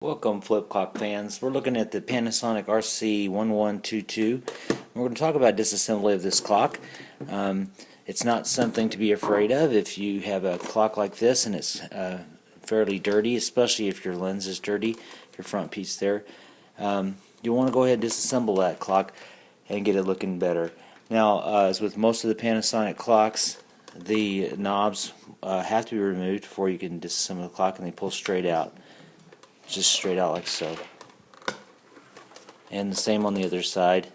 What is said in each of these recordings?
Welcome, flip clock fans. We're looking at the Panasonic RC-1122. We're going to talk about disassembly of this clock. It's not something to be afraid of if you have a clock like this and it's fairly dirty, especially if your lens is dirty, your front piece there. You want to go ahead and disassemble that clock and get it looking better. Now, as with most of the Panasonic clocks, the knobs have to be removed before you can disassemble the clock, and they pull straight out. Just straight out like so. And the same on the other side.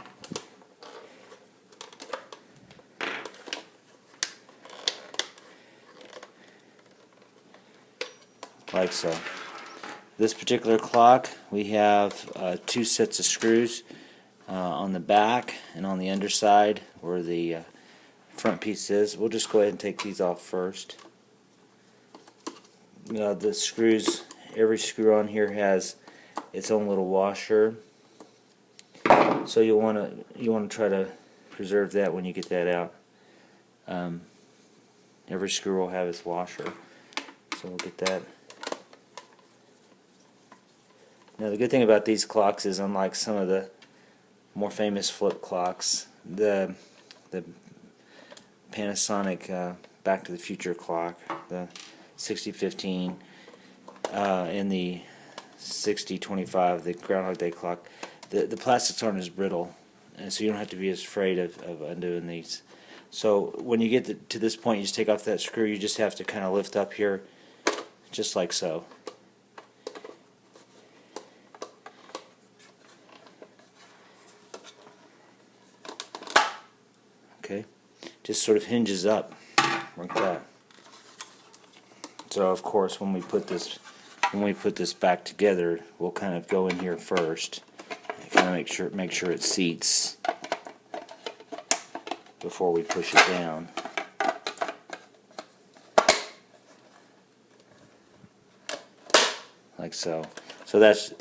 Like so. This particular clock, we have two sets of screws on the back and on the underside where the front piece is. We'll just go ahead and take these off first. The screws, every screw on here has its own little washer, so you want to try to preserve that when you get that out. Every screw will have its washer, so we'll get that. Now the good thing about these clocks is, unlike some of the more famous flip clocks, the Panasonic Back to the Future clock, the 6015, and the 6025, the Groundhog Day clock, the plastics aren't as brittle, and so you don't have to be as afraid of undoing these. So when you get to this point, you just take off that screw. You just have to kind of lift up here, just like so. Okay, just sort of hinges up like that. So of course, when we put this back together, we'll kind of go in here first, and kind of make sure it seats before we push it down. Like so. So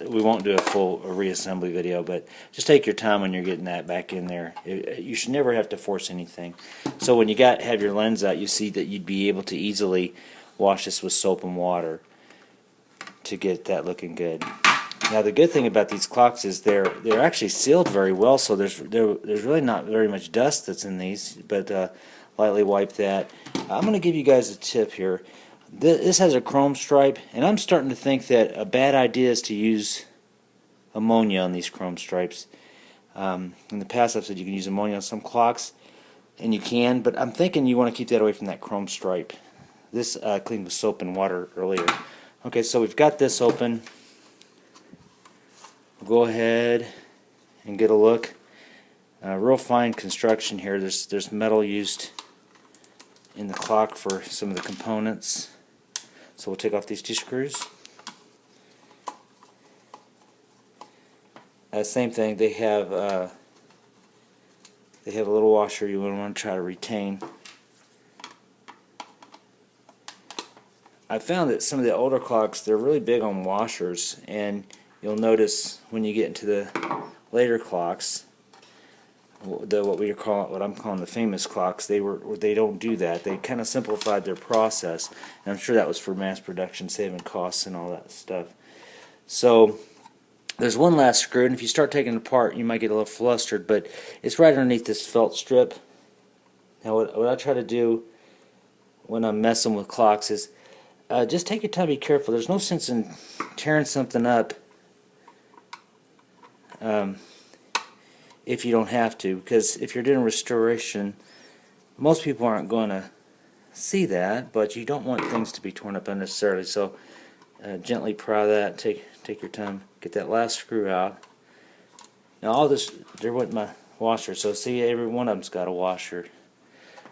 we won't do a full reassembly video, but just take your time when you're getting that back in there. You should never have to force anything. So when you have your lens out, you see that you'd be able to easily wash this with soap and water to get that looking good. Now the good thing about these clocks is they're actually sealed very well, so there's really not very much dust that's in these, but lightly wipe that. I'm going to give you guys a tip here. This has a chrome stripe, and I'm starting to think that a bad idea is to use ammonia on these chrome stripes. In the past I've said you can use ammonia on some clocks, and you can, but I'm thinking you want to keep that away from that chrome stripe. This cleaned with soap and water earlier. Okay, so we've got this open. We'll go ahead and get a look. Real fine construction here. There's metal used in the clock for some of the components. So we'll take off these two screws. Same thing. They have a little washer you want to try to retain. I found that some of the older clocks, they're really big on washers, and you'll notice when you get into the later clocks, what I'm calling the famous clocks, they don't do that. They kind of simplified their process, and I'm sure that was for mass production, saving costs and all that stuff. So there's one last screw, and if you start taking it apart, you might get a little flustered, but it's right underneath this felt strip. Now what I try to do when I'm messing with clocks is just take your time, be careful. There's no sense in tearing something up if you don't have to, because if you're doing restoration, most people aren't going to see that, but you don't want things to be torn up unnecessarily. So gently pry that, take your time, get that last screw out. Now all this, there went my washer, so see, every one of them's got a washer.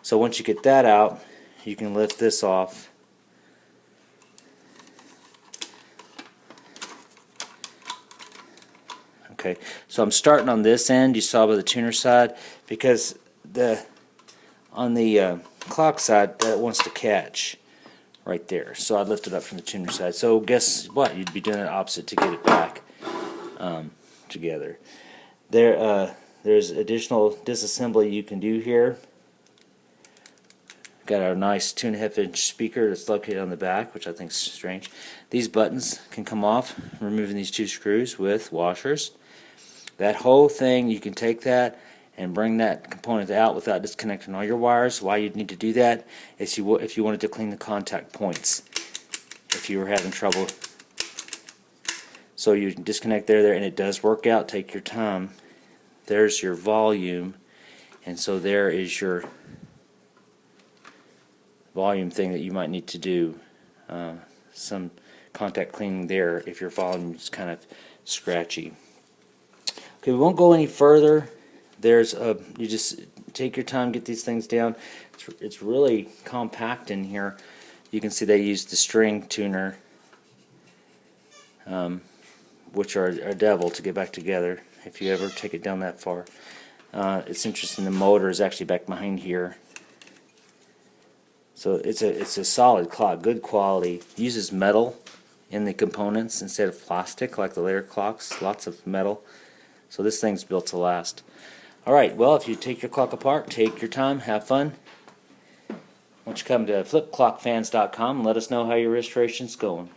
So once you get that out, you can lift this off. Okay, so I'm starting on this end, you saw by the tuner side, because on the clock side, that wants to catch right there. So I lift it up from the tuner side. So guess what? You'd be doing the opposite to get it back together. There's additional disassembly you can do here. got our nice 2.5-inch speaker that's located on the back, which I think is strange. These buttons can come off, removing these 2 screws with washers. That whole thing, you can take that and bring that component out without disconnecting all your wires. Why you'd need to do that is if you wanted to clean the contact points, if you were having trouble. So you disconnect there, and it does work out. Take your time. There's your volume, and so there is your volume thing that you might need to do. Some contact cleaning there if your volume is kind of scratchy. Okay, we won't go any further. You just take your time, get these things down. It's really compact in here. You can see they use the string tuner, which are a devil to get back together if you ever take it down that far. It's interesting, the motor is actually back behind here. So it's a solid clock, good quality. It uses metal in the components instead of plastic like the later clocks. Lots of metal. So this thing's built to last. Alright, well, if you take your clock apart, take your time, have fun. Why don't you come to flipclockfans.com and let us know how your restoration's going.